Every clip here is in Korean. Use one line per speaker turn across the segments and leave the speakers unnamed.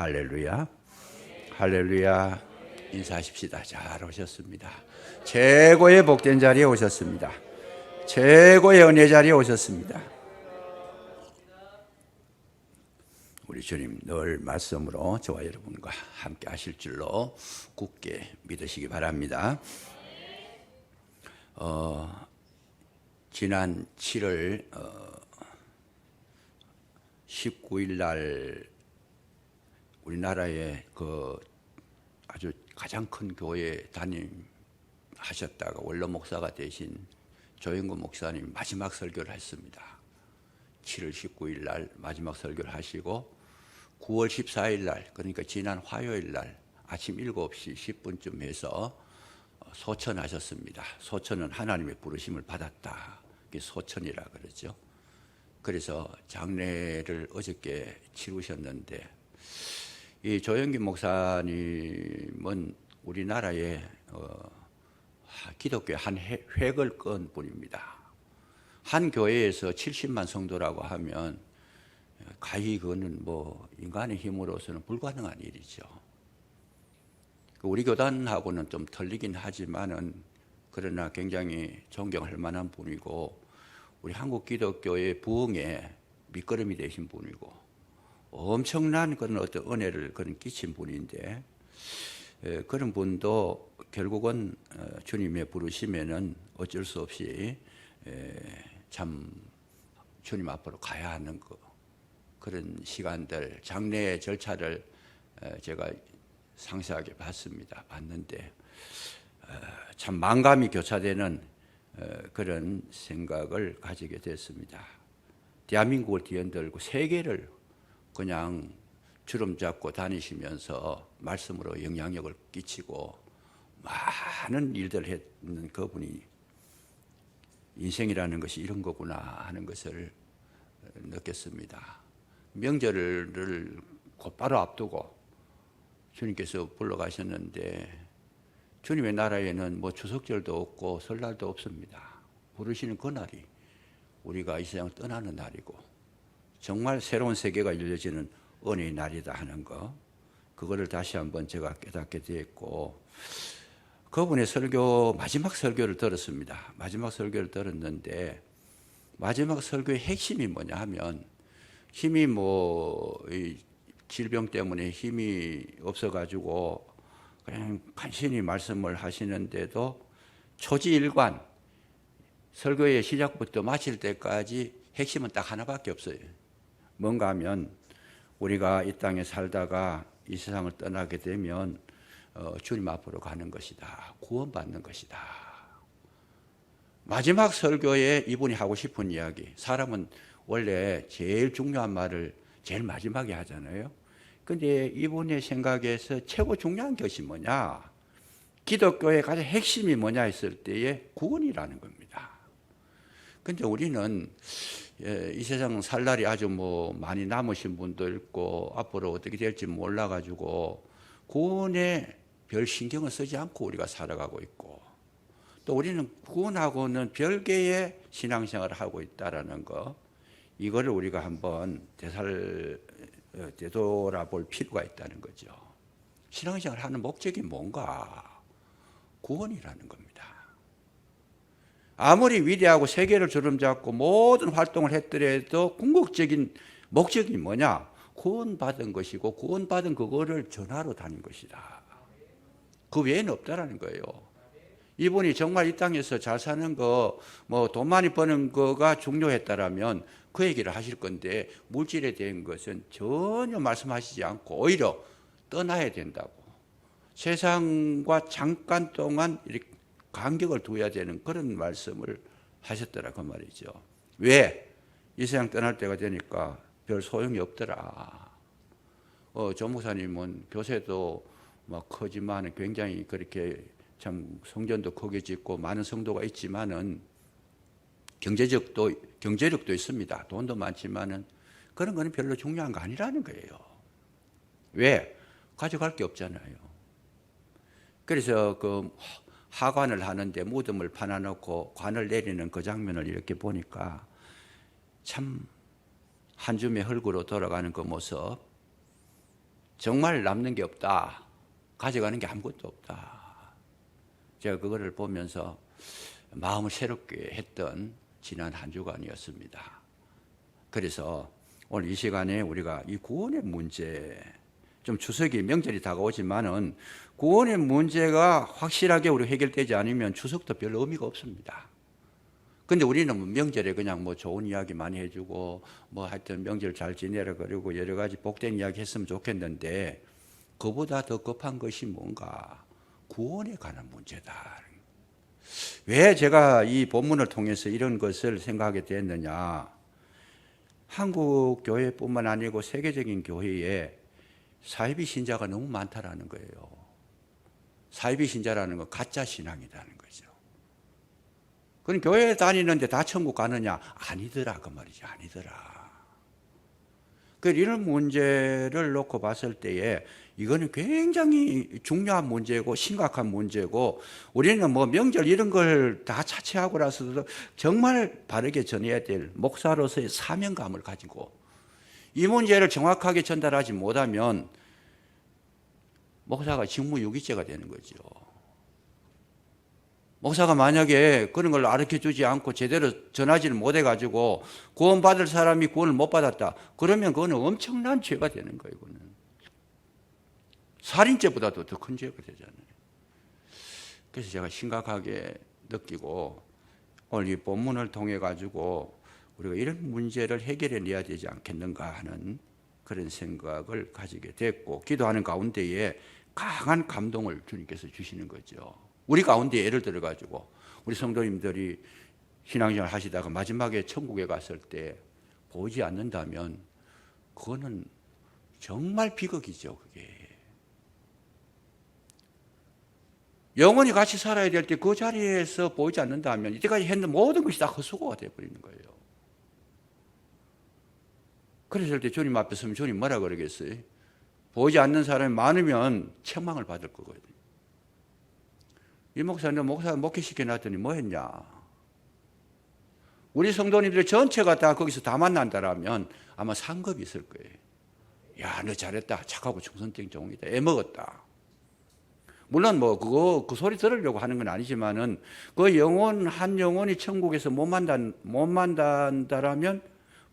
할렐루야. 할렐루야. 인사하십시다. 잘 오셨습니다. 최고의 복된 자리에 오셨습니다. 최고의 은혜 자리에 오셨습니다. 우리 주님 늘 말씀으로 저와 여러분과 함께 하실 줄로 굳게 믿으시기 바랍니다. 지난 7월 19일 날 우리나라의 그 아주 가장 큰 교회 담임하셨다가 원로 목사가 되신 조영구 목사님 마지막 설교를 했습니다. 7월 19일 날 마지막 설교를 하시고 9월 14일 날, 그러니까 지난 화요일 날 아침 7시 10분쯤 해서 소천하셨습니다. 소천은 하나님의 부르심을 받았다. 그게 소천이라 그러죠. 그래서 장례를 어저께 치르셨는데, 이 조영기 목사님은 우리나라의 기독교의 한 획을 끈 분입니다. 한 교회에서 70만 성도라고 하면 가히 그거는 뭐 인간의 힘으로서는 불가능한 일이죠. 우리 교단하고는 좀 틀리긴 하지만은 그러나 굉장히 존경할 만한 분이고 우리 한국 기독교의 부흥에 밑거름이 되신 분이고 엄청난 그런 어떤 은혜를 그런 끼친 분인데, 그런 분도 결국은 주님의 부르심에는 어쩔 수 없이 참 주님 앞으로 가야 하는 그런 시간들, 장례 절차를 제가 상세하게 봤는데 참 만감이 교차되는 그런 생각을 가지게 됐습니다. 대한민국을 뒤흔들고 세계를 그냥 주름 잡고 다니시면서 말씀으로 영향력을 끼치고 많은 일들을 했는 그분이 인생이라는 것이 이런 거구나 하는 것을 느꼈습니다. 명절을 곧바로 앞두고 주님께서 불러가셨는데 주님의 나라에는 뭐 추석절도 없고 설날도 없습니다. 부르시는 그날이 우리가 이 세상을 떠나는 날이고 정말 새로운 세계가 열려지는 은혜의 날이다 하는 거, 그거를 다시 한번 제가 깨닫게 되었고, 그분의 설교, 마지막 설교를 들었습니다. 마지막 설교를 들었는데 마지막 설교의 핵심이 뭐냐 하면, 힘이 이 질병 때문에 힘이 없어가지고 그냥 간신히 말씀을 하시는데도 초지일관 설교의 시작부터 마칠 때까지 핵심은 딱 하나밖에 없어요. 뭔가 하면 우리가 이 땅에 살다가 이 세상을 떠나게 되면 주님 앞으로 가는 것이다. 구원받는 것이다. 마지막 설교에 이분이 하고 싶은 이야기, 사람은 원래 제일 중요한 말을 제일 마지막에 하잖아요. 근데 이분의 생각에서 최고 중요한 것이 뭐냐? 기독교의 가장 핵심이 뭐냐 했을 때에 구원이라는 겁니다. 근데 우리는 이 세상 살 날이 아주 많이 남으신 분도 있고 앞으로 어떻게 될지 몰라가지고 구원에 별 신경을 쓰지 않고 우리가 살아가고 있고, 또 우리는 구원하고는 별개의 신앙생활을 하고 있다라는 거, 이거를 우리가 한번 되돌아볼 필요가 있다는 거죠. 신앙생활을 하는 목적이 뭔가? 구원이라는 겁니다. 아무리 위대하고 세계를 주름잡고 모든 활동을 했더라도 궁극적인 목적이 뭐냐? 구원받은 것이고 구원받은 그거를 전하러 다닌 것이다. 그 외에는 없다라는 거예요. 이분이 정말 이 땅에서 잘 사는 거, 돈 많이 버는 거가 중요했다라면 그 얘기를 하실 건데, 물질에 대한 것은 전혀 말씀하시지 않고 오히려 떠나야 된다고, 세상과 잠깐 동안 이렇게 간격을 둬야 되는 그런 말씀을 하셨더라 그 말이죠. 왜? 이 세상 떠날 때가 되니까 별 소용이 없더라. 조 목사님은 교세도 크지만 굉장히 그렇게 참 성전도 크게 짓고 많은 성도가 있지만은 경제력도 있습니다. 돈도 많지만은 그런 거는 별로 중요한 거 아니라는 거예요. 왜? 가져갈 게 없잖아요. 그래서 그 하관을 하는데 무덤을 파놔놓고 관을 내리는 그 장면을 이렇게 보니까 참 한 줌의 흙으로 돌아가는 그 모습, 정말 남는 게 없다. 가져가는 게 아무것도 없다. 제가 그거를 보면서 마음을 새롭게 했던 지난 한 주간이었습니다. 그래서 오늘 이 시간에 우리가 이 구원의 문제, 좀 추석이 명절이 다가오지만은 구원의 문제가 확실하게 우리 해결되지 않으면 추석도 별 의미가 없습니다. 근데 우리는 명절에 그냥 뭐 좋은 이야기 많이 해주고 뭐 하여튼 명절 잘 지내라 그러고 여러 가지 복된 이야기 했으면 좋겠는데 그보다 더 급한 것이 뭔가 구원에 관한 문제다. 왜 제가 이 본문을 통해서 이런 것을 생각하게 됐느냐. 한국 교회뿐만 아니고 세계적인 교회에 사이비 신자가 너무 많다라는 거예요. 사이비 신자라는 건 가짜 신앙이라는 거죠. 그럼 교회 다니는데 다 천국 가느냐? 아니더라 그 말이지. 아니더라. 이런 문제를 놓고 봤을 때에 이거는 굉장히 중요한 문제고 심각한 문제고 우리는 뭐 명절 이런 걸 다 차치하고라서도 정말 바르게 전해야 될 목사로서의 사명감을 가지고 이 문제를 정확하게 전달하지 못하면 목사가 직무유기죄가 되는 거죠. 목사가 만약에 그런 걸 가르쳐주지 않고 제대로 전하지를 못해가지고 구원받을 사람이 구원을 못 받았다. 그러면 그거는 엄청난 죄가 되는 거예요. 그거는. 살인죄보다도 더 큰 죄가 되잖아요. 그래서 제가 심각하게 느끼고 오늘 이 본문을 통해 가지고 우리가 이런 문제를 해결해내야 되지 않겠는가 하는 그런 생각을 가지게 됐고 기도하는 가운데에 강한 감동을 주님께서 주시는 거죠. 우리 가운데 예를 들어 가지고 우리 성도님들이 신앙생활 하시다가 마지막에 천국에 갔을 때 보이지 않는다면 그거는 정말 비극이죠. 그게 영원히 같이 살아야 될 때 그 자리에서 보이지 않는다면 이때까지 했는 모든 것이 다 헛수고가 되어버리는 거예요. 그랬을 때 주님 앞에 서면 주님 뭐라 그러겠어요? 보이지 않는 사람이 많으면 책망을 받을 거거든요. 이 목사님 목사 목회시켜 놨더니 뭐 했냐? 우리 성도님들 전체가 다 거기서 다 만난다라면 아마 상급이 있을 거예요. 야, 너 잘했다. 착하고 충성된 종이다. 애먹었다. 물론 뭐 그 소리 들으려고 하는 건 아니지만은 그 영혼 한 영혼이 천국에서 못 만난다라면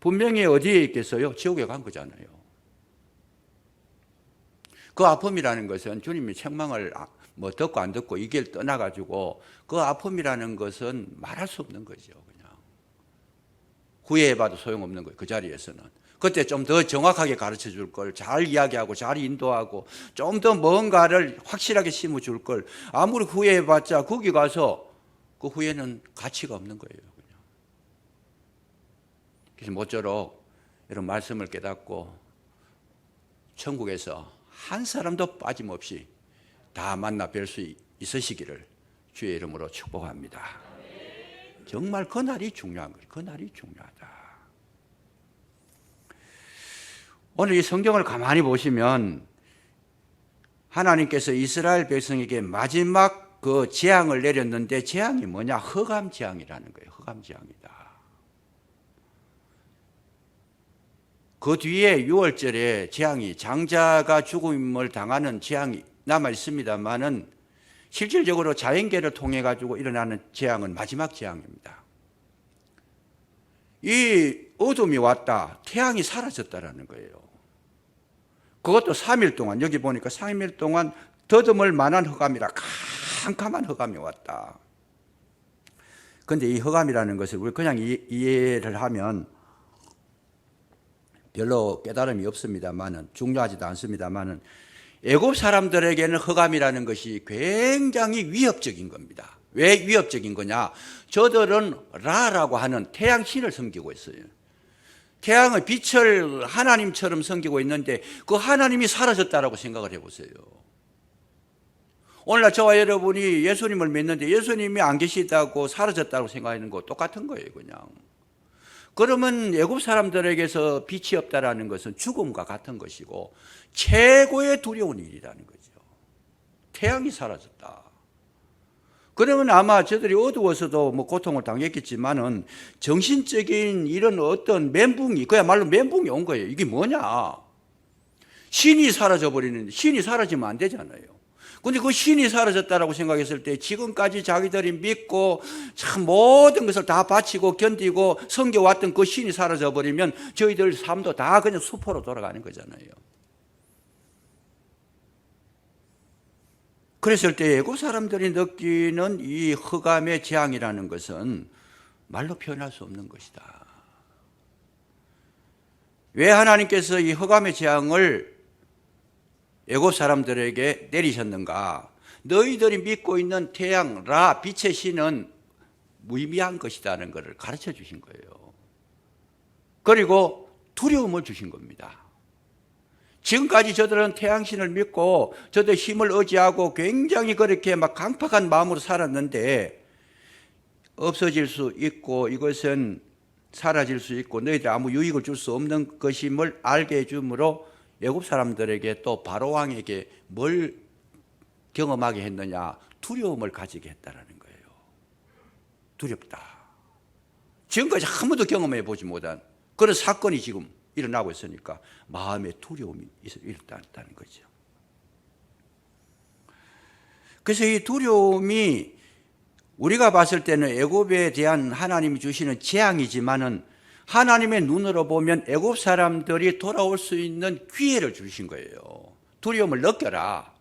분명히 어디에 있겠어요? 지옥에 간 거잖아요. 그 아픔이라는 것은 주님이 책망을 뭐 듣고 안 듣고 이 길 떠나가지고 그 아픔이라는 것은 말할 수 없는 거죠. 그냥 후회해봐도 소용없는 거예요. 그 자리에서는. 그때 좀 더 정확하게 가르쳐 줄 걸, 잘 이야기하고 잘 인도하고 좀 더 뭔가를 확실하게 심어줄 걸 아무리 후회해봤자 거기 가서 그 후회는 가치가 없는 거예요. 그냥. 그래서 모쪼록 이런 말씀을 깨닫고 천국에서 한 사람도 빠짐없이 다 만나 뵐 수 있으시기를 주의 이름으로 축복합니다. 정말 그날이 중요한 거예요. 그날이 중요하다. 오늘 이 성경을 가만히 보시면 하나님께서 이스라엘 백성에게 마지막 그 재앙을 내렸는데 재앙이 뭐냐? 흑암 재앙이라는 거예요. 흑암 재앙이다. 그 뒤에 6월절에 재앙이 장자가 죽음을 당하는 재앙이 남아 있습니다만은 실질적으로 자연계를 통해 가지고 일어나는 재앙은 마지막 재앙입니다. 이 어둠이 왔다. 태양이 사라졌다라는 거예요. 그것도 3일 동안 여기 보니까 3일 동안 더듬을 만한 흑암이라 캄캄한 흑암이 왔다. 그런데 이 흑암이라는 것을 우리 그냥 이해를 하면 별로 깨달음이 없습니다만은 중요하지도 않습니다만은 애굽 사람들에게는 흑암이라는 것이 굉장히 위협적인 겁니다. 왜 위협적인 거냐? 저들은 라라고 하는 태양 신을 섬기고 있어요. 태양의 빛을 하나님처럼 섬기고 있는데 그 하나님이 사라졌다라고 생각을 해보세요. 오늘날 저와 여러분이 예수님을 믿는데 예수님이 안 계시다고 사라졌다고 생각하는 거 똑같은 거예요. 그냥. 그러면 애굽 사람들에게서 빛이 없다라는 것은 죽음과 같은 것이고 최고의 두려운 일이라는 거죠. 태양이 사라졌다. 그러면 아마 저들이 어두워서도 뭐 고통을 당했겠지만은 정신적인 이런 어떤 멘붕이, 그야말로 멘붕이 온 거예요. 이게 뭐냐? 신이 사라져버리는데 신이 사라지면 안 되잖아요. 근데 그 신이 사라졌다라고 생각했을 때 지금까지 자기들이 믿고 참 모든 것을 다 바치고 견디고 섬겨왔던 그 신이 사라져버리면 저희들 삶도 다 그냥 수포로 돌아가는 거잖아요. 그랬을 때 애국 사람들이 느끼는 이 흑암의 재앙이라는 것은 말로 표현할 수 없는 것이다. 왜 하나님께서 이 흑암의 재앙을 애국 사람들에게 내리셨는가? 너희들이 믿고 있는 태양 라 빛의 신은 무의미한 것이라는 것을 가르쳐 주신 거예요. 그리고 두려움을 주신 겁니다. 지금까지 저들은 태양신을 믿고 저들 힘을 의지하고 굉장히 그렇게 막 강팍한 마음으로 살았는데 없어질 수 있고 이것은 사라질 수 있고 너희들 아무 유익을 줄 수 없는 것임을 알게 해주므로 애굽 사람들에게 또 바로왕에게 뭘 경험하게 했느냐? 두려움을 가지게 했다라는 거예요. 두렵다. 지금까지 한 번도 경험해 보지 못한 그런 사건이 지금 일어나고 있으니까 마음에 두려움이 일어났다는 거죠. 그래서 이 두려움이 우리가 봤을 때는 애굽에 대한 하나님이 주시는 재앙이지만은 하나님의 눈으로 보면 애굽 사람들이 돌아올 수 있는 기회를 주신 거예요. 두려움을 느껴라.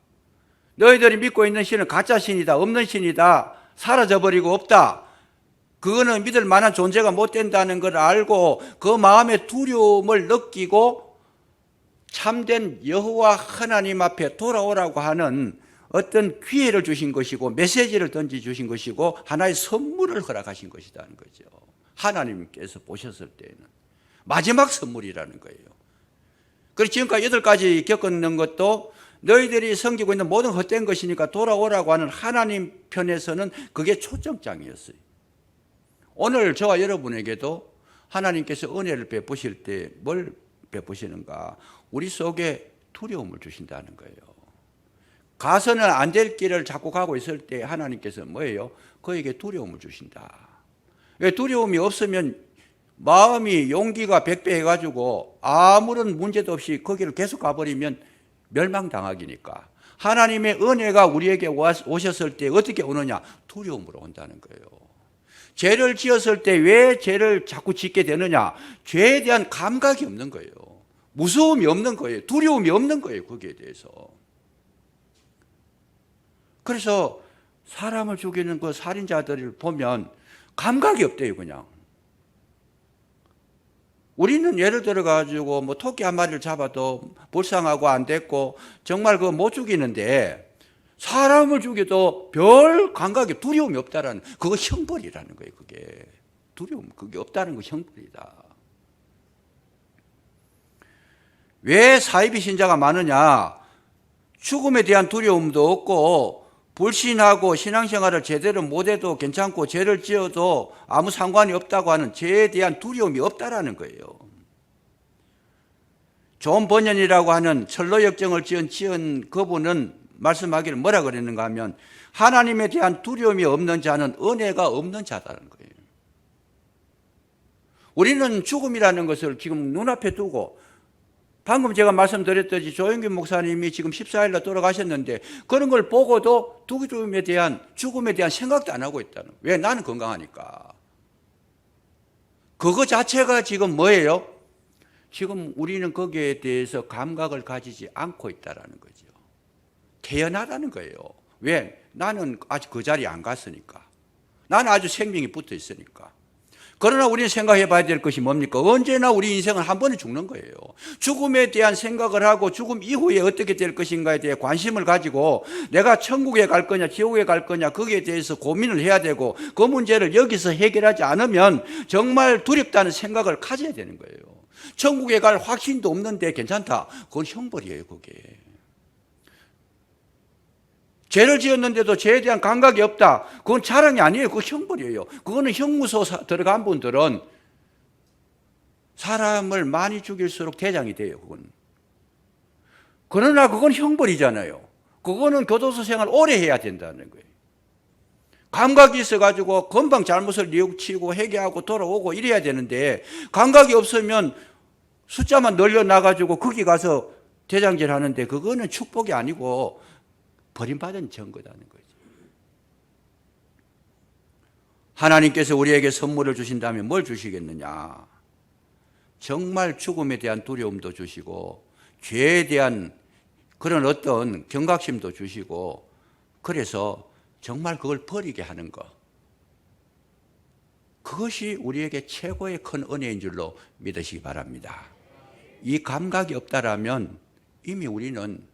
너희들이 믿고 있는 신은 가짜 신이다. 없는 신이다. 사라져버리고 없다. 그거는 믿을 만한 존재가 못 된다는 걸 알고 그 마음의 두려움을 느끼고 참된 여호와 하나님 앞에 돌아오라고 하는 어떤 기회를 주신 것이고 메시지를 던져주신 것이고 하나의 선물을 허락하신 것이라는 거죠. 하나님께서 보셨을 때는 마지막 선물이라는 거예요. 그리고 지금까지 8가지 겪었는 것도 너희들이 섬기고 있는 모든 헛된 것이니까 돌아오라고 하는 하나님 편에서는 그게 초점장이었어요. 오늘 저와 여러분에게도 하나님께서 은혜를 베푸실 때 뭘 베푸시는가? 우리 속에 두려움을 주신다는 거예요. 가서는 안 될 길을 자꾸 가고 있을 때 하나님께서 뭐예요? 그에게 두려움을 주신다. 왜 두려움이 없으면 마음이 용기가 백배해가지고 아무런 문제도 없이 거기를 계속 가버리면 멸망당하기니까 하나님의 은혜가 우리에게 오셨을 때 어떻게 오느냐? 두려움으로 온다는 거예요. 죄를 지었을 때 왜 죄를 자꾸 짓게 되느냐? 죄에 대한 감각이 없는 거예요. 무서움이 없는 거예요. 두려움이 없는 거예요. 거기에 대해서. 그래서 사람을 죽이는 그 살인자들을 보면 감각이 없대요, 그냥. 우리는 예를 들어가지고 뭐 토끼 한 마리를 잡아도 불쌍하고 안 됐고 정말 그거 못 죽이는데 사람을 죽여도 별 감각이 두려움이 없다라는 그거 형벌이라는 거예요. 그게 두려움 그게 없다는 거 형벌이다. 왜 사이비 신자가 많으냐? 죽음에 대한 두려움도 없고 불신하고 신앙생활을 제대로 못해도 괜찮고 죄를 지어도 아무 상관이 없다고 하는 죄에 대한 두려움이 없다라는 거예요. 존 번연이라고 하는 철로 역정을 지은 그분은 말씀하기를 뭐라 그랬는가 하면 하나님에 대한 두려움이 없는 자는 은혜가 없는 자다는 거예요. 우리는 죽음이라는 것을 지금 눈앞에 두고 방금 제가 말씀드렸듯이 조영균 목사님이 지금 14일날 돌아가셨는데 그런 걸 보고도 죽음에 대한 생각도 안 하고 있다는 거예요. 왜? 나는 건강하니까. 그거 자체가 지금 뭐예요? 지금 우리는 거기에 대해서 감각을 가지지 않고 있다는 거죠. 태연하다는 거예요. 왜? 나는 아직 그 자리에 안 갔으니까. 나는 아주 생명이 붙어 있으니까. 그러나 우리는 생각해 봐야 될 것이 뭡니까? 언제나 우리 인생은 한 번에 죽는 거예요. 죽음에 대한 생각을 하고 죽음 이후에 어떻게 될 것인가에 대해 관심을 가지고 내가 천국에 갈 거냐 지옥에 갈 거냐 거기에 대해서 고민을 해야 되고 그 문제를 여기서 해결하지 않으면 정말 두렵다는 생각을 가져야 되는 거예요. 천국에 갈 확신도 없는데 괜찮다. 그건 형벌이에요. 그게. 죄를 지었는데도 죄에 대한 감각이 없다. 그건 자랑이 아니에요. 그건 형벌이에요. 그거는 형무소 들어간 분들은 사람을 많이 죽일수록 대장이 돼요. 그건. 그러나 그건 형벌이잖아요. 그거는 교도소 생활 오래 해야 된다는 거예요. 감각이 있어가지고 금방 잘못을 뉘우치고 회개하고 돌아오고 이래야 되는데 감각이 없으면 숫자만 늘려나가지고 거기 가서 대장질 하는데 그거는 축복이 아니고 버림받은 증거다는 거죠. 하나님께서 우리에게 선물을 주신다면 뭘 주시겠느냐? 정말 죽음에 대한 두려움도 주시고 죄에 대한 그런 어떤 경각심도 주시고, 그래서 정말 그걸 버리게 하는 것, 그것이 우리에게 최고의 큰 은혜인 줄로 믿으시기 바랍니다. 이 감각이 없다라면 이미 우리는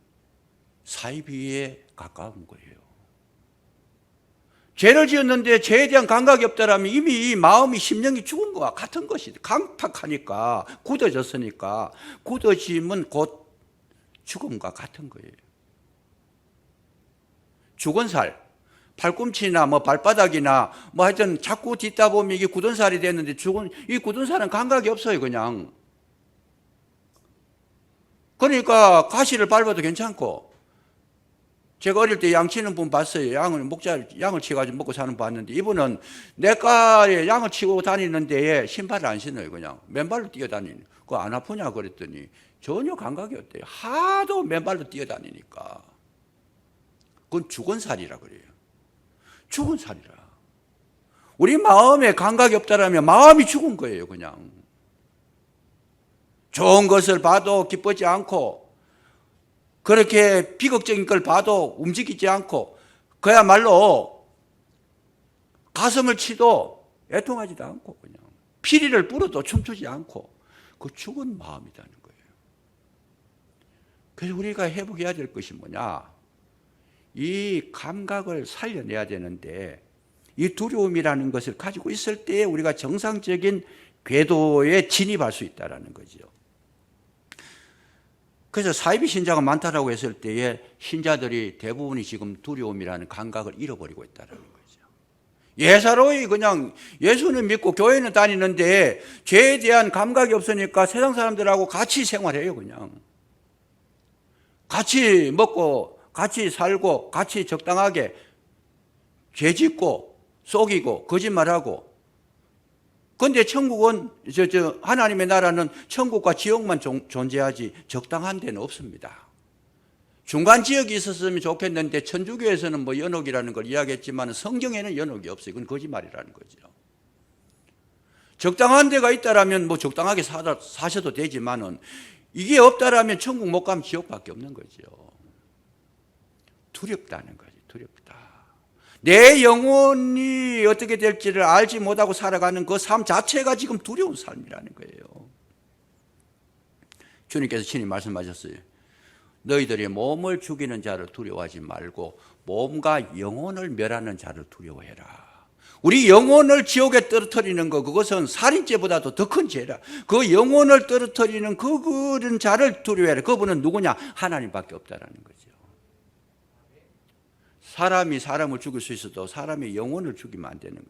사이비에 가까운 거예요. 죄를 지었는데 죄에 대한 감각이 없다라면 이미 마음이, 심령이 죽은 것과 같은 것이, 강팍하니까, 굳어졌으니까, 굳어짐은 곧 죽음과 같은 거예요. 죽은 살, 팔꿈치나 발바닥이나 하여튼 자꾸 딛다 보면 이게 굳은 살이 됐는데, 이 굳은 살은 감각이 없어요, 그냥. 그러니까 가시를 밟아도 괜찮고, 제가 어릴 때 양 치는 분 봤어요. 양을 치가지고 먹고 사는 분 봤는데, 이분은 내과에 양을 치고 다니는 데에 신발을 안 신어요. 그냥 맨발로 뛰어다니는. 그거 안 아프냐 그랬더니 전혀 감각이 없대요. 하도 맨발로 뛰어다니니까. 그건 죽은 살이라 그래요. 죽은 살이라. 우리 마음에 감각이 없다라면 마음이 죽은 거예요, 그냥. 좋은 것을 봐도 기쁘지 않고, 그렇게 비극적인 걸 봐도 움직이지 않고, 그야말로 가슴을 치도 애통하지도 않고, 그냥 피리를 불어도 춤추지 않고, 그 죽은 마음이라는 거예요. 그래서 우리가 회복해야 될 것이 뭐냐? 이 감각을 살려내야 되는데, 이 두려움이라는 것을 가지고 있을 때 우리가 정상적인 궤도에 진입할 수 있다는 거죠. 그래서 사이비 신자가 많다라고 했을 때에 신자들이 대부분이 지금 두려움이라는 감각을 잃어버리고 있다는 거죠. 예사로이 그냥 예수는 믿고 교회는 다니는데 죄에 대한 감각이 없으니까 세상 사람들하고 같이 생활해요, 그냥. 같이 먹고, 같이 살고, 같이 적당하게 죄 짓고, 속이고, 거짓말하고. 그런데 천국은, 하나님의 나라는 천국과 지옥만 존재하지 적당한 데는 없습니다. 중간 지역이 있었으면 좋겠는데, 천주교에서는 연옥이라는 걸 이야기했지만 성경에는 연옥이 없어요. 그건 거짓말이라는 거죠. 적당한 데가 있다라면 적당하게 사셔도 되지만은, 이게 없다라면 천국 못 가면 지옥밖에 없는 거죠. 두렵다는 거죠. 두렵다. 내 영혼이 어떻게 될지를 알지 못하고 살아가는 그 삶 자체가 지금 두려운 삶이라는 거예요. 주님께서 친히 말씀하셨어요. 너희들이 몸을 죽이는 자를 두려워하지 말고 몸과 영혼을 멸하는 자를 두려워해라. 우리 영혼을 지옥에 떨어뜨리는 거, 그것은 살인죄보다도 더 큰 죄라. 그 영혼을 떨어뜨리는 그런 자를 두려워해라. 그분은 누구냐? 하나님밖에 없다라는 거죠. 사람이 사람을 죽일 수 있어도 사람의 영혼을 죽이면 안 되는 거예요.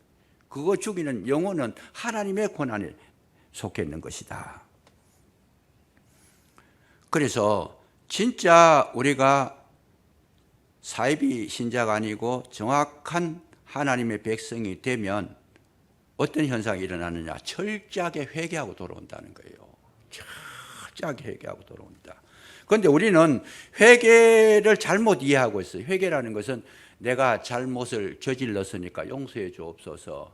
그거 죽이는 영혼은 하나님의 권한에 속해 있는 것이다. 그래서 진짜 우리가 사이비 신자가 아니고 정확한 하나님의 백성이 되면 어떤 현상이 일어나느냐? 철저하게 회개하고 돌아온다는 거예요. 철저하게 회개하고 돌아온다. 그런데 우리는 회개를 잘못 이해하고 있어요. 회개라는 것은 내가 잘못을 저질렀으니까 용서해 주옵소서.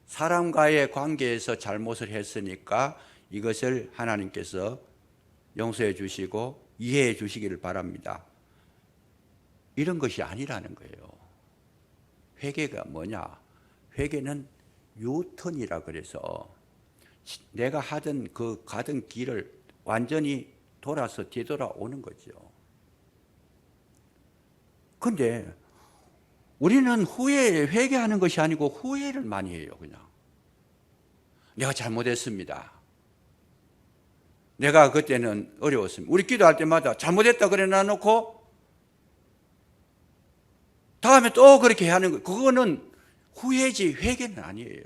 사람과의 관계에서 잘못을 했으니까 이것을 하나님께서 용서해 주시고 이해해 주시기를 바랍니다. 이런 것이 아니라는 거예요. 회개가 뭐냐? 회개는 유턴이라 그래서 내가 하던 가던 길을 완전히 돌아서 뒤돌아오는 거죠. 그런데 우리는 후회에 회개하는 것이 아니고 후회를 많이 해요. 그냥 내가 잘못했습니다. 내가 그때는 어려웠습니다. 우리 기도할 때마다 잘못했다 그래 놔놓고 다음에 또 그렇게 하는 거, 그거는 후회지 회개는 아니에요.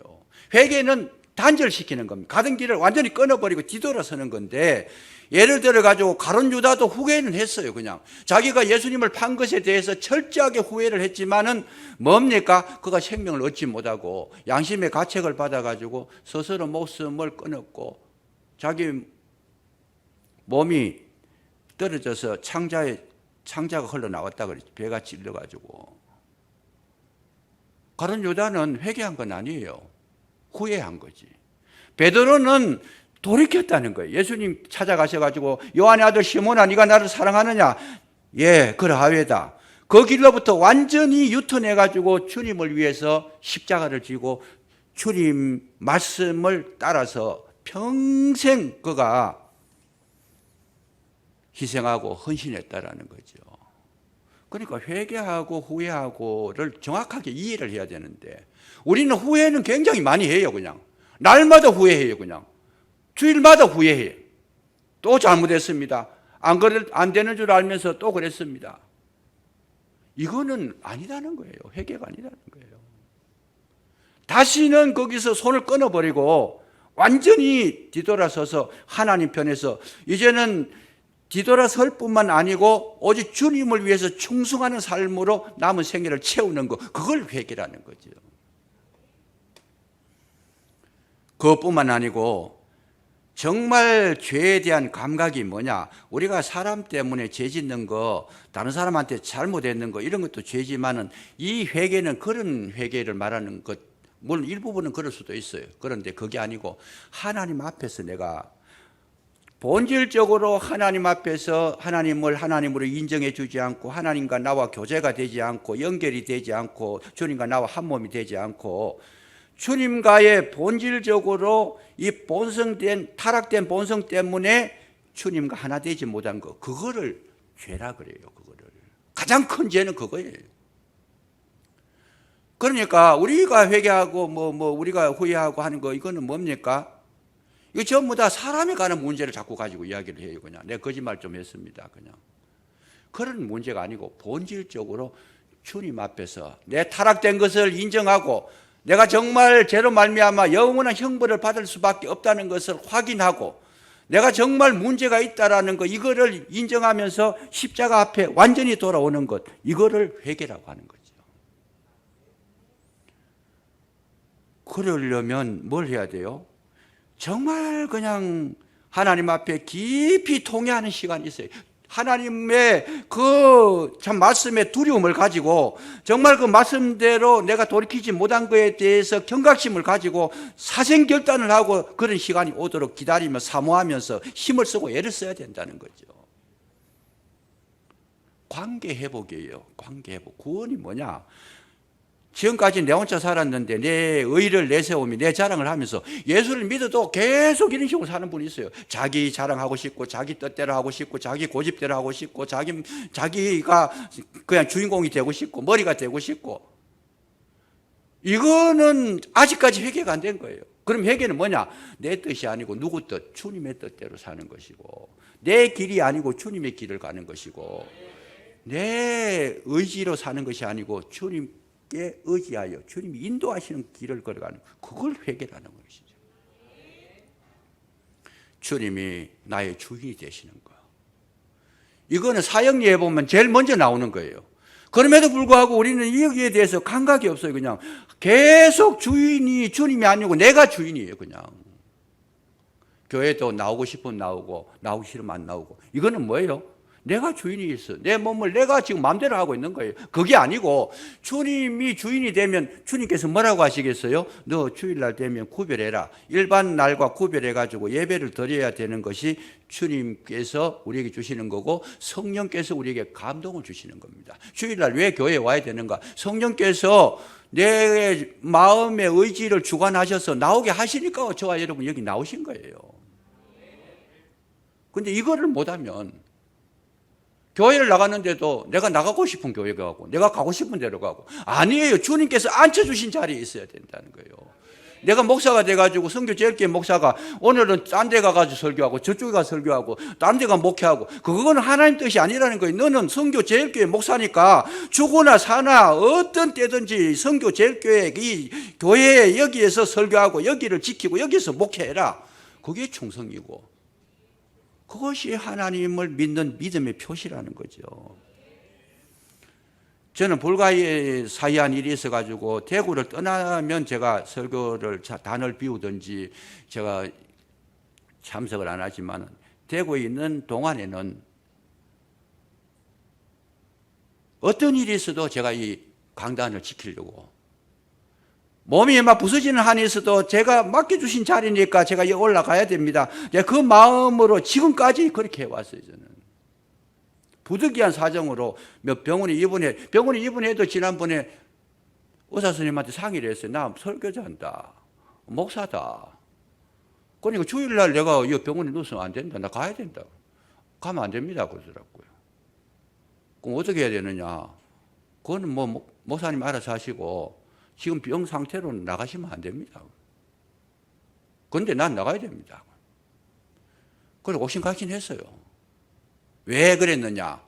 회개는 단절시키는 겁니다. 가던 길을 완전히 끊어버리고 뒤돌아서는 건데, 예를 들어 가지고 가룟 유다도 후회는 했어요. 그냥 자기가 예수님을 판 것에 대해서 철저하게 후회를 했지만은 뭡니까? 그가 생명을 얻지 못하고 양심의 가책을 받아 가지고 스스로 목숨을 끊었고 자기 몸이 떨어져서 창자가 흘러나왔다 그랬죠. 배가 찔려가지고. 가룟 유다는 회개한 건 아니에요. 후회한 거지. 베드로는 돌이켰다는 거예요. 예수님 찾아가셔가지고 요한의 아들 시몬아 네가 나를 사랑하느냐? 예, 그러하외다. 그 길로부터 완전히 유턴해가지고 주님을 위해서 십자가를 지고 주님 말씀을 따라서 평생 그가 희생하고 헌신했다라는 거죠. 그러니까 회개하고 후회하고를 정확하게 이해를 해야 되는데 우리는 후회는 굉장히 많이 해요. 그냥 날마다 후회해요. 그냥 주일마다 후회해요. 또 잘못했습니다. 안 되는 줄 알면서 또 그랬습니다. 이거는 아니다는 거예요. 회개가 아니다는 거예요. 다시는 거기서 손을 끊어버리고 완전히 뒤돌아서서 하나님 편에서 이제는 뒤돌아설 뿐만 아니고 오직 주님을 위해서 충성하는 삶으로 남은 생애를 채우는 것, 그걸 회개라는 거죠. 그것뿐만 아니고 정말 죄에 대한 감각이 뭐냐? 우리가 사람 때문에 죄 짓는 거, 다른 사람한테 잘못했는 거 이런 것도 죄지만은 이 회개는 그런 회개를 말하는 것, 물론 일부분은 그럴 수도 있어요. 그런데 그게 아니고 하나님 앞에서 내가 본질적으로 하나님 앞에서 하나님을 하나님으로 인정해 주지 않고 하나님과 나와 교제가 되지 않고 연결이 되지 않고 주님과 나와 한 몸이 되지 않고 주님과의 본질적으로 이 타락된 본성 때문에 주님과 하나 되지 못한 거, 그거를 죄라 그래요. 그거를 가장 큰 죄는 그거예요. 그러니까 우리가 회개하고 우리가 후회하고 하는 거, 이거는 뭡니까? 이거 전부 다 사람에 관한 문제를 자꾸 가지고 이야기를 해요. 그냥 내가 거짓말 좀 했습니다. 그냥 그런 문제가 아니고 본질적으로 주님 앞에서 내 타락된 것을 인정하고 내가 정말 죄로 말미암아 영원한 형벌을 받을 수밖에 없다는 것을 확인하고 내가 정말 문제가 있다라는 거, 이거를 인정하면서 십자가 앞에 완전히 돌아오는 것, 이거를 회개라고 하는 거죠. 그러려면 뭘 해야 돼요? 정말 그냥 하나님 앞에 깊이 통회하는 시간이 있어요. 하나님의 그 참 말씀의 두려움을 가지고 정말 그 말씀대로 내가 돌이키지 못한 것에 대해서 경각심을 가지고 사생결단을 하고 그런 시간이 오도록 기다리며 사모하면서 힘을 쓰고 애를 써야 된다는 거죠. 관계 회복이에요. 관계 회복. 구원이 뭐냐? 지금까지 내 혼자 살았는데 내 의의를 내세우며 내 자랑을 하면서 예수를 믿어도 계속 이런 식으로 사는 분이 있어요. 자기 자랑하고 싶고 자기 뜻대로 하고 싶고 자기 고집대로 하고 싶고 자기가 그냥 주인공이 되고 싶고 머리가 되고 싶고, 이거는 아직까지 회개가 안 된 거예요. 그럼 회개는 뭐냐? 내 뜻이 아니고 누구 뜻? 주님의 뜻대로 사는 것이고, 내 길이 아니고 주님의 길을 가는 것이고, 내 의지로 사는 것이 아니고 주님 의지하여 주님이 인도하시는 길을 걸어가는, 그걸 회개라는 것이죠. 주님이 나의 주인이 되시는 거, 이거는 사형리에 보면 제일 먼저 나오는 거예요. 그럼에도 불구하고 우리는 여기에 대해서 감각이 없어요. 그냥 계속 주인이 주님이 아니고 내가 주인이에요. 그냥 교회도 나오고 싶으면 나오고 나오기 싫으면 안 나오고, 이거는 뭐예요? 내가 주인이 있어. 내 몸을 내가 지금 마음대로 하고 있는 거예요. 그게 아니고 주님이 주인이 되면 주님께서 뭐라고 하시겠어요? 너 주일날 되면 구별해라. 일반 날과 구별해가지고 예배를 드려야 되는 것이 주님께서 우리에게 주시는 거고 성령께서 우리에게 감동을 주시는 겁니다. 주일날 왜 교회에 와야 되는가? 성령께서 내 마음의 의지를 주관하셔서 나오게 하시니까 저와 여러분 여기 나오신 거예요. 근데 이거를 못하면 교회를 나갔는데도 내가 나가고 싶은 교회 가고 내가 가고 싶은 데로 가고, 아니에요. 주님께서 앉혀주신 자리에 있어야 된다는 거예요. 내가 목사가 돼가지고 선교제일교회 목사가 오늘은 딴 데 가가지고 설교하고 저쪽에 가서 설교하고 딴 데 가 목회하고, 그거는 하나님 뜻이 아니라는 거예요. 너는 선교제일교회 목사니까 죽으나 사나 어떤 때든지 선교제일교회 이 교회 여기에서 설교하고 여기를 지키고 여기서 목회해라. 그게 충성이고 그것이 하나님을 믿는 믿음의 표시라는 거죠. 저는 불가에 사이한 일이 있어가지고 대구를 떠나면 제가 설교를 단을 비우든지 제가 참석을 안 하지만 되고 있는 동안에는 어떤 일이 있어도 제가 이 강단을 지키려고, 몸이 막 부서지는 한이 있어도 제가 맡겨주신 자리니까 제가 여기 올라가야 됩니다. 그 마음으로 지금까지 그렇게 해왔어요. 저는 부득이한 사정으로 병원에 입원해도 지난번에 의사 선생님한테 상의를 했어요. 나 설교자한다, 목사다. 그러니까 주일날 내가 이 병원에 누워서 안 된다, 나 가야 된다. 가면 안 됩니다 그러더라고요. 그럼 어떻게 해야 되느냐? 그거는 뭐 목사님 알아서 하시고 지금 병 상태로는 나가시면 안 됩니다. 그런데 난 나가야 됩니다. 그래서 옥신각신했어요. 왜 그랬느냐?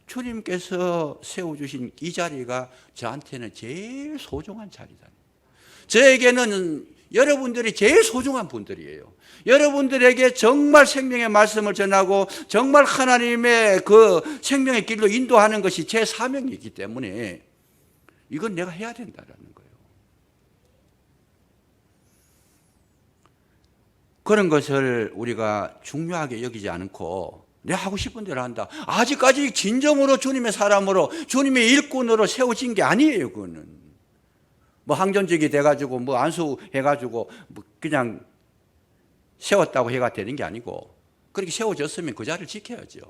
주님께서 세워주신 이 자리가 저한테는 제일 소중한 자리다. 저에게는 여러분들이 제일 소중한 분들이에요. 여러분들에게 정말 생명의 말씀을 전하고 정말 하나님의 그 생명의 길로 인도하는 것이 제 사명이기 때문에 이건 내가 해야 된다라는 거예요. 그런 것을 우리가 중요하게 여기지 않고 내가 하고 싶은 대로 한다. 아직까지 진정으로 주님의 사람으로 주님의 일꾼으로 세워진 게 아니에요. 그거는 뭐 항전직이 돼가지고 뭐 안수해가지고 뭐 그냥 세웠다고 해가 되는 게 아니고, 그렇게 세워졌으면 그 자리를 지켜야죠.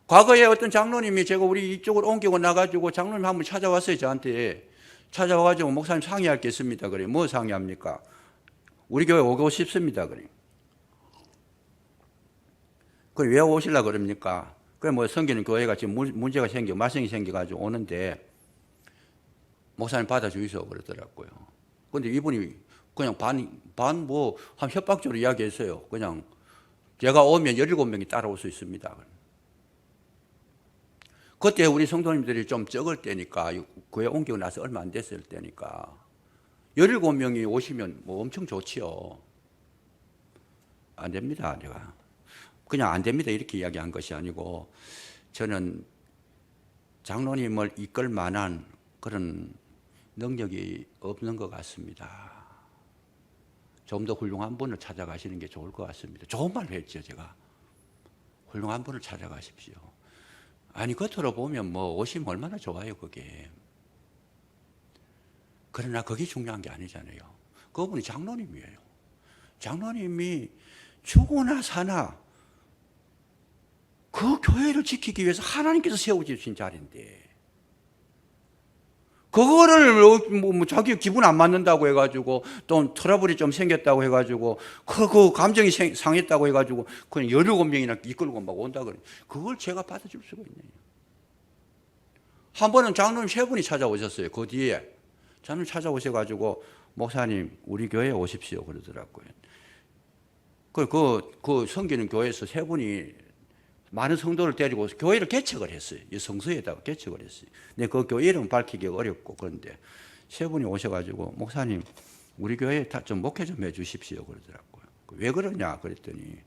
과거에 어떤 장로님이 제가 우리 이쪽으로 옮기고 나가지고 장로님 한번 찾아왔어요. 저한테 찾아와가지고 목사님 상의할 게 있습니다. 그래. 뭐 상의합니까? 우리 교회 오고 싶습니다. 그래. 그래, 왜 오시려고 그럽니까? 그래, 뭐 성기는 교회가 지금 문제가 말썽이 생겨가지고 오는데 목사님 받아주이소 그러더라고요. 근데 이분이 그냥 한 협박적으로 이야기했어요. 그냥 제가 오면 17명이 따라올 수 있습니다. 그때 우리 성도님들이 좀 적을 때니까, 교회 옮기고 나서 얼마 안 됐을 때니까 17명이 오시면 뭐 엄청 좋지요. 안 됩니다. 제가 그냥 안 됩니다 이렇게 이야기한 것이 아니고, 저는 장로님을 이끌 만한 그런 능력이 없는 것 같습니다. 좀 더 훌륭한 분을 찾아가시는 게 좋을 것 같습니다. 좋은 말 했죠. 제가 훌륭한 분을 찾아가십시오. 아니 겉으로 보면 뭐 오시면 얼마나 좋아요 그게. 그러나 그게 중요한 게 아니잖아요. 그분이 장로님이에요. 장로님이 죽으나 사나 그 교회를 지키기 위해서 하나님께서 세워주신 자리인데, 그거를 뭐 자기 기분 안 맞는다고 해가지고 또 트러블이 좀 생겼다고 해가지고 그 감정이 상했다고 해가지고 그냥 17명이나 이끌고 막 온다 그래. 그걸 제가 받아줄 수가 있네요. 한 번은 장로님 3분이 찾아오셨어요. 그 뒤에 장로님 찾아오셔가지고 목사님 우리 교회에 오십시오 그러더라고요. 그 섬기는 교회에서 3분이 많은 성도를 데리고 교회를 개척을 했어요. 이 성서에다가 개척을 했어요. 근데 그 교회 이름 밝히기가 어렵고, 그런데 3분이 오셔가지고 목사님 우리 교회에 좀 목회 좀 해주십시오 그러더라고요. 왜 그러냐 그랬더니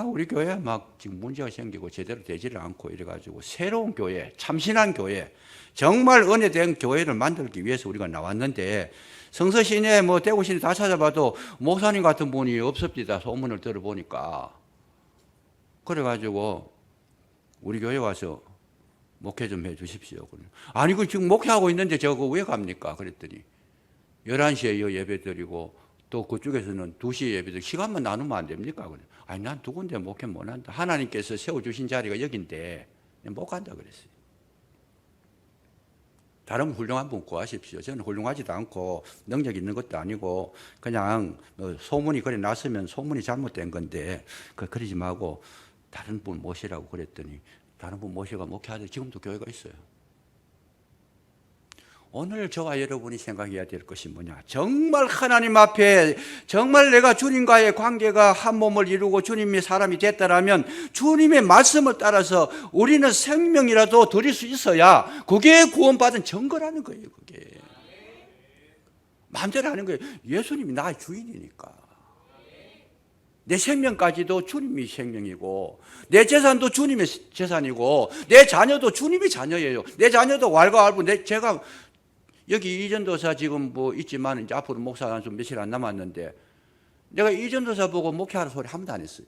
우리 교회 막 지금 문제가 생기고 제대로 되지를 않고 이래가지고 새로운 교회, 참신한 교회, 정말 은혜된 교회를 만들기 위해서 우리가 나왔는데 성서 시내 뭐 대구 시내 다 찾아봐도 목사님 같은 분이 없습니다. 소문을 들어보니까. 그래가지고 우리 교회 와서 목회 좀 해 주십시오. 아니 그 지금 목회하고 있는데 저거 왜 갑니까? 그랬더니 11시에 예배 드리고 또 그쪽에서는 2시에 예배 드리고 시간만 나누면 안 됩니까? 그래. 아니 난 두 군데 목회 못 한다. 하나님께서 세워주신 자리가 여긴데 못 간다 그랬어요. 다른 훌륭한 분 구하십시오. 저는 훌륭하지도 않고 능력 있는 것도 아니고 그냥 소문이 그래 났으면 소문이 잘못된 건데 그러지 말고 다른 분 모시라고 그랬더니 다른 분 모시가 목회하듯 지금도 교회가 있어요. 오늘 저와 여러분이 생각해야 될 것이 뭐냐? 정말 하나님 앞에 정말 내가 주님과의 관계가 한 몸을 이루고 주님의 사람이 됐다라면 주님의 말씀을 따라서 우리는 생명이라도 드릴 수 있어야 그게 구원받은 증거라는 거예요. 그게 마음대로 하는 거예요. 예수님이 나의 주인이니까. 내 생명까지도 주님이 생명이고 내 재산도 주님의 재산이고 내 자녀도 주님의 자녀예요. 내 자녀도 왈가왈부. 제가 여기 이전도사 지금 뭐 있지만 이제 앞으로 목사 좀 며칠 안 남았는데 내가 이전도사 보고 목회하라 소리 한 번도 안 했어요.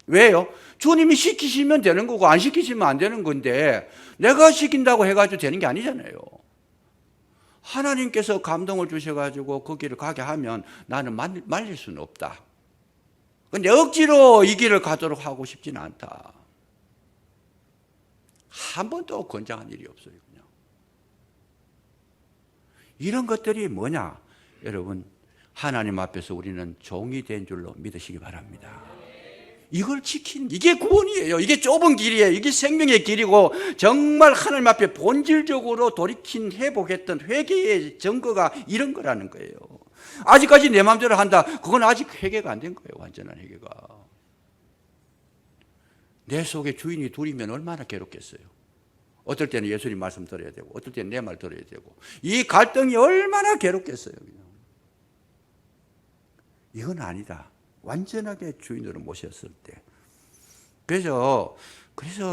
왜요? 주님이 시키시면 되는 거고 안 시키시면 안 되는 건데 내가 시킨다고 해가지고 되는 게 아니잖아요. 하나님께서 감동을 주셔가지고 그 길을 가게 하면 나는 말릴 수는 없다. 근데 억지로 이 길을 가도록 하고 싶지는 않다. 한 번도 권장한 일이 없어요. 그냥. 이런 것들이 뭐냐? 여러분, 하나님 앞에서 우리는 종이 된 줄로 믿으시기 바랍니다. 이걸 지키는, 이게 구원이에요. 이게 좁은 길이에요. 이게 생명의 길이고 정말 하나님 앞에 본질적으로 돌이킨 회복했던 회개의 증거가 이런 거라는 거예요. 아직까지 내 마음대로 한다. 그건 아직 회개가 안 된 거예요. 완전한 회개가. 내 속에 주인이 둘이면 얼마나 괴롭겠어요. 어떨 때는 예수님 말씀 들어야 되고 어떨 때는 내 말 들어야 되고 이 갈등이 얼마나 괴롭겠어요. 그냥. 이건 아니다. 완전하게 주인으로 모셨을 때. 그래서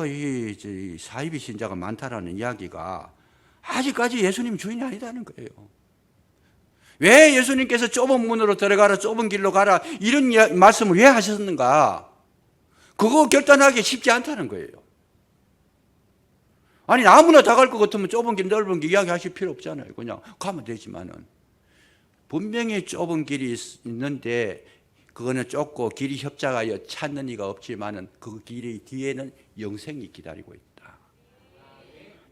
이 사이비 신자가 많다라는 이야기가 아직까지 예수님 주인이 아니다는 거예요. 왜 예수님께서 좁은 문으로 들어가라, 좁은 길로 가라 이런 말씀을 왜 하셨는가? 그거 결단하기 쉽지 않다는 거예요. 아니 아무나 다 갈 것 같으면 좁은 길, 넓은 길 이야기하실 필요 없잖아요. 그냥 가면 되지만은 분명히 좁은 길이 있는데 그거는 좁고 길이 협착하여 찾는 이가 없지만은 그 길의 뒤에는 영생이 기다리고 있다.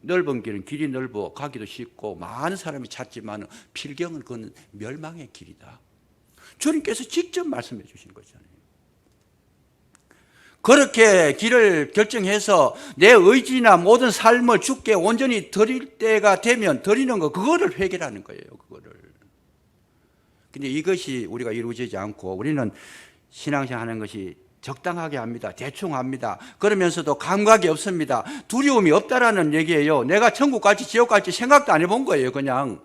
넓은 길은 길이 넓어 가기도 쉽고 많은 사람이 찾지만은 필경은 그건 멸망의 길이다. 주님께서 직접 말씀해 주신 거잖아요. 그렇게 길을 결정해서 내 의지나 모든 삶을 주께 온전히 드릴 때가 되면 드리는 거, 그거를 회개라는 거예요. 그거를. 근데 이것이 우리가 이루어지지 않고 우리는 신앙생활 하는 것이 적당하게 합니다. 대충 합니다. 그러면서도 감각이 없습니다. 두려움이 없다라는 얘기예요. 내가 천국 갈지 지옥 갈지 생각도 안 해본 거예요. 그냥.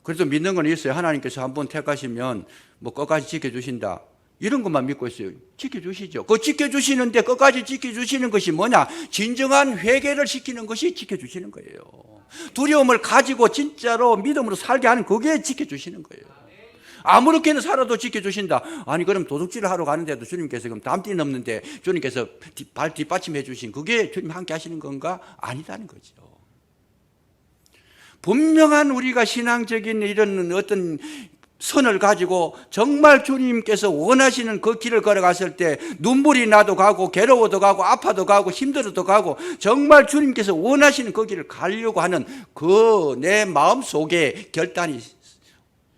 그래도 믿는 건 있어요. 하나님께서 한번 택하시면 뭐 끝까지 지켜주신다. 이런 것만 믿고 있어요. 지켜주시죠. 그 지켜주시는데 끝까지 지켜주시는 것이 뭐냐? 진정한 회개를 시키는 것이 지켜주시는 거예요. 두려움을 가지고 진짜로 믿음으로 살게 하는 그게 지켜주시는 거예요. 아무렇게나 살아도 지켜주신다. 아니 그럼 도둑질을 하러 가는데도 주님께서 그럼 담띠 넘는데 주님께서 발 뒷받침해 주신 그게 주님 함께 하시는 건가? 아니다는 거죠. 분명한 우리가 신앙적인 이런 어떤 선을 가지고 정말 주님께서 원하시는 그 길을 걸어갔을 때 눈물이 나도 가고 괴로워도 가고 아파도 가고 힘들어도 가고 정말 주님께서 원하시는 그 길을 가려고 하는 그 내 마음 속에 결단이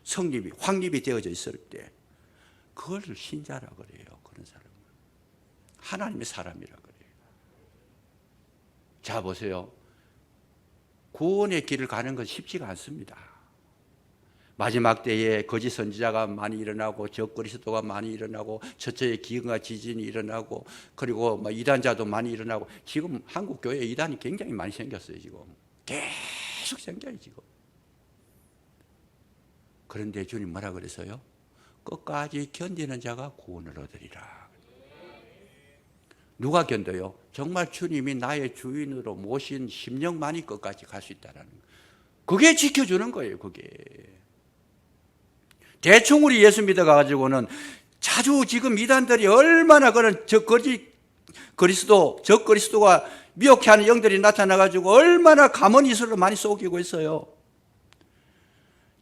성립이 확립이 되어져 있을 때 그걸 신자라 그래요. 그런 사람은 하나님의 사람이라 그래요. 자 보세요. 구원의 길을 가는 건 쉽지가 않습니다. 마지막 때에 거짓 선지자가 많이 일어나고 적그리스도가 많이 일어나고 처처의 기근과 지진이 일어나고 그리고 이단자도 많이 일어나고 지금 한국 교회에 이단이 굉장히 많이 생겼어요. 지금 계속 생겨요. 지금. 그런데 주님 뭐라 그래서요? 끝까지 견디는 자가 구원을 얻으리라. 누가 견뎌요? 정말 주님이 나의 주인으로 모신 심령만이 끝까지 갈 수 있다는 거. 그게 지켜주는 거예요. 그게. 대충 우리 예수 믿어가지고는 자주 지금 이단들이 얼마나 그런 적그리스도가 미혹해하는 영들이 나타나가지고 얼마나 가문이슬로 많이 속이고 있어요.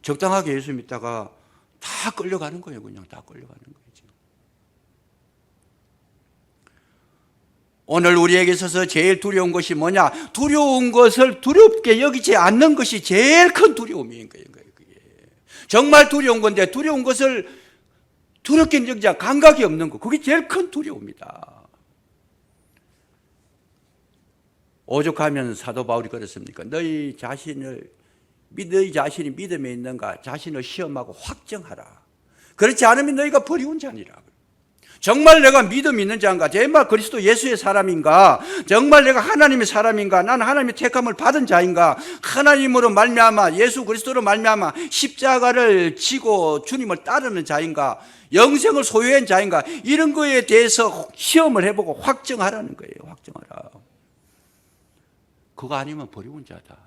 적당하게 예수 믿다가 다 끌려가는 거예요. 그냥 다 끌려가는 거예요. 지금. 오늘 우리에게 있어서 제일 두려운 것이 뭐냐? 두려운 것을 두렵게 여기지 않는 것이 제일 큰 두려움인 거예요. 정말 두려운 건데 두려운 것을 두렵게 여기지 않고 감각이 없는 거, 그게 제일 큰 두려움이다. 오죽하면 사도 바울이 그랬습니까? 너희 자신이 믿음에 있는가 자신을 시험하고 확정하라. 그렇지 않으면 너희가 버리운 자니라. 정말 내가 믿음이 있는 자인가? 정말 그리스도 예수의 사람인가? 정말 내가 하나님의 사람인가? 나는 하나님의 택함을 받은 자인가? 하나님으로 말미암아 예수 그리스도로 말미암아 십자가를 지고 주님을 따르는 자인가? 영생을 소유한 자인가? 이런 거에 대해서 시험을 해보고 확정하라는 거예요. 확정하라. 그거 아니면 버리운 자다.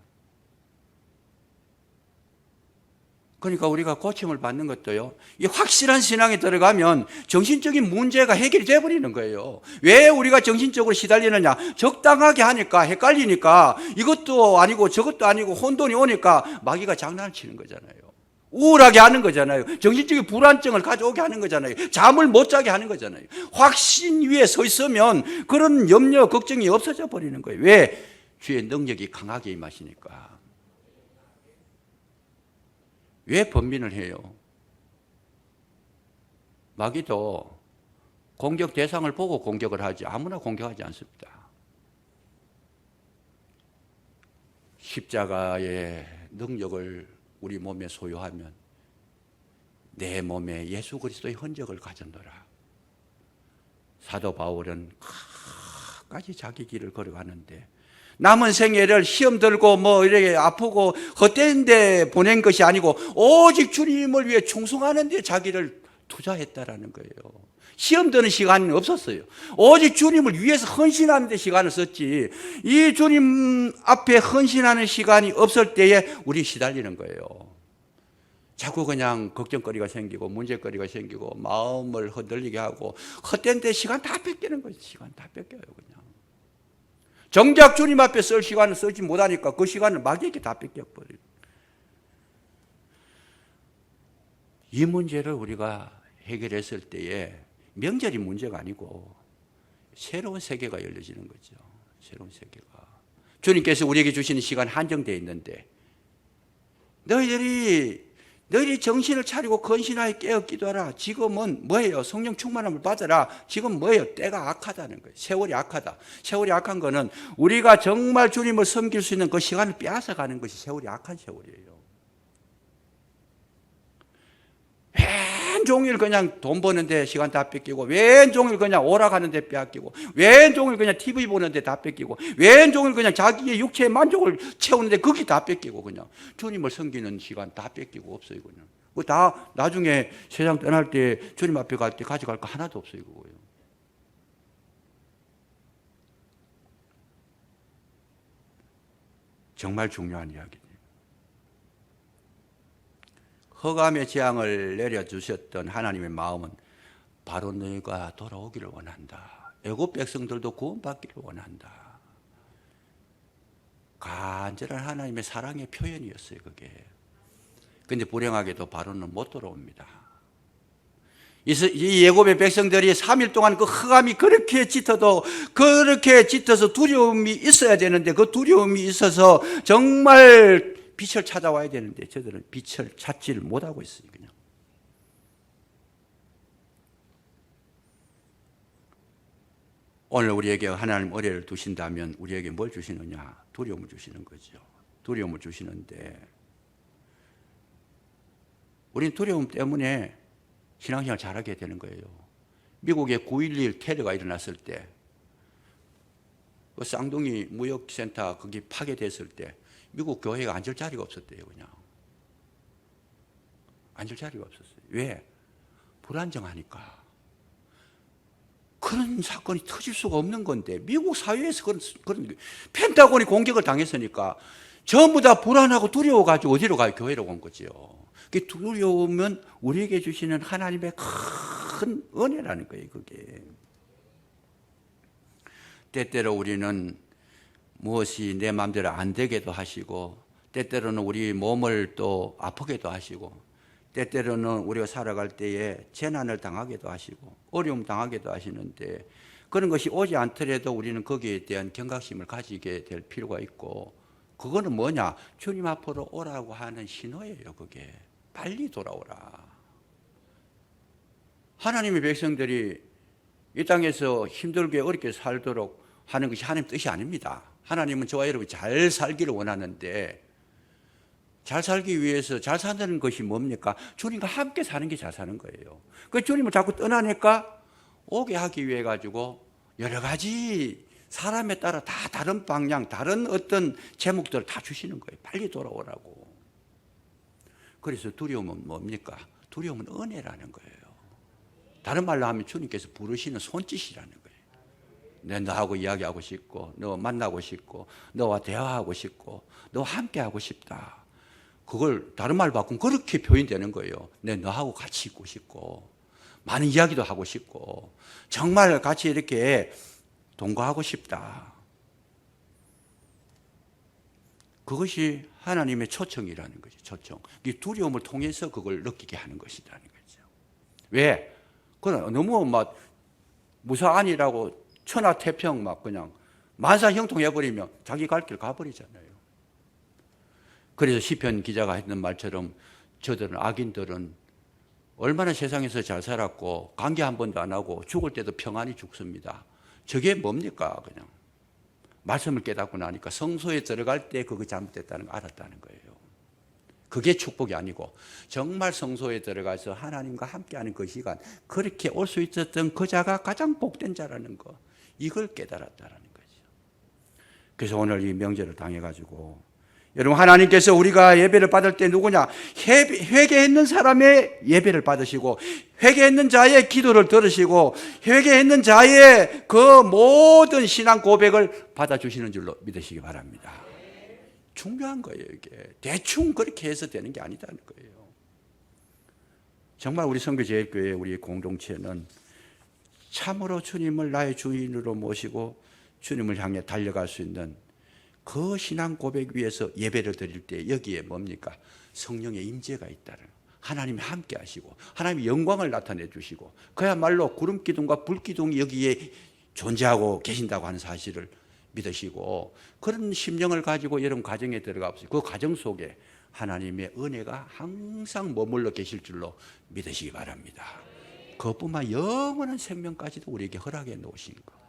그러니까 우리가 고침을 받는 것도요, 이 확실한 신앙에 들어가면 정신적인 문제가 해결이 돼버리는 거예요. 왜 우리가 정신적으로 시달리느냐? 적당하게 하니까, 헷갈리니까, 이것도 아니고 저것도 아니고 혼돈이 오니까 마귀가 장난을 치는 거잖아요. 우울하게 하는 거잖아요. 정신적인 불안증을 가져오게 하는 거잖아요. 잠을 못 자게 하는 거잖아요. 확신 위에 서 있으면 그런 염려, 걱정이 없어져 버리는 거예요. 왜? 주의 능력이 강하게 임하시니까. 왜 번민을 해요? 마귀도 공격 대상을 보고 공격을 하지 아무나 공격하지 않습니다. 십자가의 능력을 우리 몸에 소유하면 내 몸에 예수 그리스도의 흔적을 가졌노라. 사도 바울은 끝까지 자기 길을 걸어가는데 남은 생애를 시험 들고 이렇게 아프고 헛된 데 보낸 것이 아니고 오직 주님을 위해 충성하는 데 자기를 투자했다라는 거예요. 시험 드는 시간은 없었어요. 오직 주님을 위해서 헌신하는 데 시간을 썼지. 이 주님 앞에 헌신하는 시간이 없을 때에 우리 시달리는 거예요. 자꾸 그냥 걱정거리가 생기고 문제거리가 생기고 마음을 흔들리게 하고 헛된 데 시간 다 뺏기는 거예요. 시간 다 뺏겨요 그냥. 정작 주님 앞에 쓸 시간을 쓰지 못하니까 그 시간을 마귀에게 다 뺏겨버려요. 이 문제를 우리가 해결했을 때에 명절이 문제가 아니고 새로운 세계가 열려지는 거죠. 새로운 세계가. 주님께서 우리에게 주시는 시간 한정되어 있는데 너희들이 정신을 차리고 건신하여 깨어 기도하라. 지금은 뭐예요? 성령 충만함을 받아라. 지금 뭐예요? 때가 악하다는 거예요. 세월이 악하다. 세월이 악한 거는 우리가 정말 주님을 섬길 수 있는 그 시간을 빼앗아가는 것이 세월이 악한 세월이에요. 왼종일 그냥 돈 버는데 시간 다 뺏기고, 왼종일 그냥 오락하는데 빼앗기고, 왼종일 그냥 TV 보는데 다 뺏기고, 왼종일 그냥 자기의 육체의 만족을 채우는데 거기 다 뺏기고, 그냥 주님을 섬기는 시간 다 뺏기고 없어요. 그냥 그 다 나중에 세상 떠날 때 주님 앞에 갈 때 가져갈 거 하나도 없어요. 그거예요. 정말 중요한 이야기예요. 흑암의 재앙을 내려주셨던 하나님의 마음은 바로 너희가 돌아오기를 원한다. 애굽 백성들도 구원받기를 원한다. 간절한 하나님의 사랑의 표현이었어요, 그게. 근데 불행하게도 바로는 못 돌아옵니다. 이 애굽의 백성들이 3일 동안 그 흑암이 그렇게 짙어서 두려움이 있어야 되는데 그 두려움이 있어서 정말 빛을 찾아와야 되는데 저들은 빛을 찾지를 못하고 있어요. 그냥. 오늘 우리에게 하나님 은혜를 두신다면 우리에게 뭘 주시느냐? 두려움을 주시는 거죠. 두려움을 주시는데 우리는 두려움 때문에 신앙생활 잘하게 되는 거예요. 미국에 9.11 테러가 일어났을 때 그 쌍둥이 무역센터 거기 파괴됐을 때 미국 교회가 앉을 자리가 없었대요. 그냥 앉을 자리가 없었어요. 왜? 불안정하니까. 그런 사건이 터질 수가 없는 건데 미국 사회에서 그런 펜타곤이 공격을 당했으니까 전부 다 불안하고 두려워가지고 어디로 가요? 교회로 온 거지요. 그 두려움은 우리에게 주시는 하나님의 큰 은혜라는 거예요. 그게. 때때로 우리는 무엇이 내 마음대로 안 되게도 하시고 때때로는 우리 몸을 또 아프게도 하시고 때때로는 우리가 살아갈 때에 재난을 당하게도 하시고 어려움 당하게도 하시는데 그런 것이 오지 않더라도 우리는 거기에 대한 경각심을 가지게 될 필요가 있고 그거는 뭐냐? 주님 앞으로 오라고 하는 신호예요. 그게. 빨리 돌아오라. 하나님의 백성들이 이 땅에서 힘들게 어렵게 살도록 하는 것이 하나님 뜻이 아닙니다. 하나님은 저와 여러분이 잘 살기를 원하는데 잘 살기 위해서 잘 사는 것이 뭡니까? 주님과 함께 사는 게 잘 사는 거예요. 그 주님을 자꾸 떠나니까 오게 하기 위해 가지고 여러 가지 사람에 따라 다 다른 방향, 다른 어떤 제목들을 다 주시는 거예요. 빨리 돌아오라고. 그래서 두려움은 뭡니까? 두려움은 은혜라는 거예요. 다른 말로 하면 주님께서 부르시는 손짓이라는 거예요. 내 너하고 이야기하고 싶고 너 만나고 싶고 너와 대화하고 싶고 너와 함께 하고 싶다. 그걸 다른 말 바꾸면 그렇게 표현되는 거예요. 내 너하고 같이 있고 싶고 많은 이야기도 하고 싶고 정말 같이 이렇게 동거하고 싶다. 그것이 하나님의 초청이라는 거죠. 초청. 이 두려움을 통해서 그걸 느끼게 하는 것이라는 거죠. 왜? 그건 너무 막 무사안이라고 천하태평 막 그냥 만사형통해버리면 자기 갈 길 가버리잖아요. 그래서 시편 기자가 했던 말처럼 저들은 악인들은 얼마나 세상에서 잘 살았고 관계 한 번도 안 하고 죽을 때도 평안히 죽습니다. 저게 뭡니까? 그냥 말씀을 깨닫고 나니까 성소에 들어갈 때 그거 잘못됐다는 걸 알았다는 거예요. 그게 축복이 아니고 정말 성소에 들어가서 하나님과 함께하는 그 시간, 그렇게 올 수 있었던 그 자가 가장 복된 자라는 거, 이걸 깨달았다는 거죠. 그래서 오늘 이 명절을 당해가지고 여러분, 하나님께서 우리가 예배를 받을 때 누구냐? 회개했는 사람의 예배를 받으시고 회개했는 자의 기도를 들으시고 회개했는 자의 그 모든 신앙 고백을 받아주시는 줄로 믿으시기 바랍니다. 중요한 거예요. 이게 대충 그렇게 해서 되는 게 아니다는 거예요. 정말 우리 선교제일교회 우리 공동체는 참으로 주님을 나의 주인으로 모시고 주님을 향해 달려갈 수 있는 그 신앙 고백 위에서 예배를 드릴 때 여기에 뭡니까? 성령의 임재가 있다는, 하나님이 함께 하시고 하나님의 영광을 나타내 주시고 그야말로 구름 기둥과 불 기둥이 여기에 존재하고 계신다고 하는 사실을 믿으시고 그런 심령을 가지고 여러분 가정에 들어가 보세요. 그 가정 속에 하나님의 은혜가 항상 머물러 계실 줄로 믿으시기 바랍니다. 그것뿐만 영원한 생명까지도 우리에게 허락해 놓으신 것,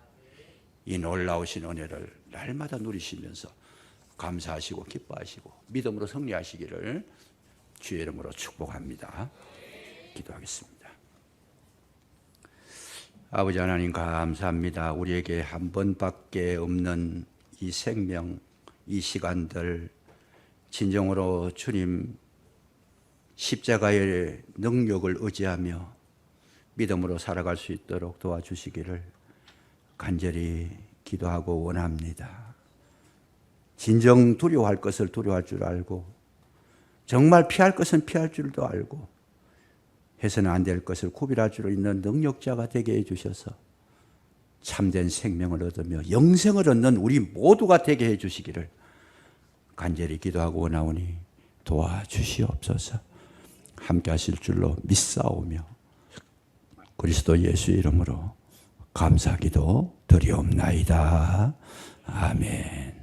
이 놀라우신 은혜를 날마다 누리시면서 감사하시고 기뻐하시고 믿음으로 승리하시기를 주의 이름으로 축복합니다. 기도하겠습니다. 아버지 하나님 감사합니다. 우리에게 한 번밖에 없는 이 생명, 이 시간들 진정으로 주님 십자가의 능력을 의지하며 믿음으로 살아갈 수 있도록 도와주시기를 간절히 기도하고 원합니다. 진정 두려워할 것을 두려워할 줄 알고 정말 피할 것은 피할 줄도 알고 해서는 안 될 것을 구별할 줄 있는 능력자가 되게 해주셔서 참된 생명을 얻으며 영생을 얻는 우리 모두가 되게 해주시기를 간절히 기도하고 원하오니 도와주시옵소서. 함께 하실 줄로 믿사오며 그리스도 예수 이름으로 감사기도 드리옵나이다. 아멘.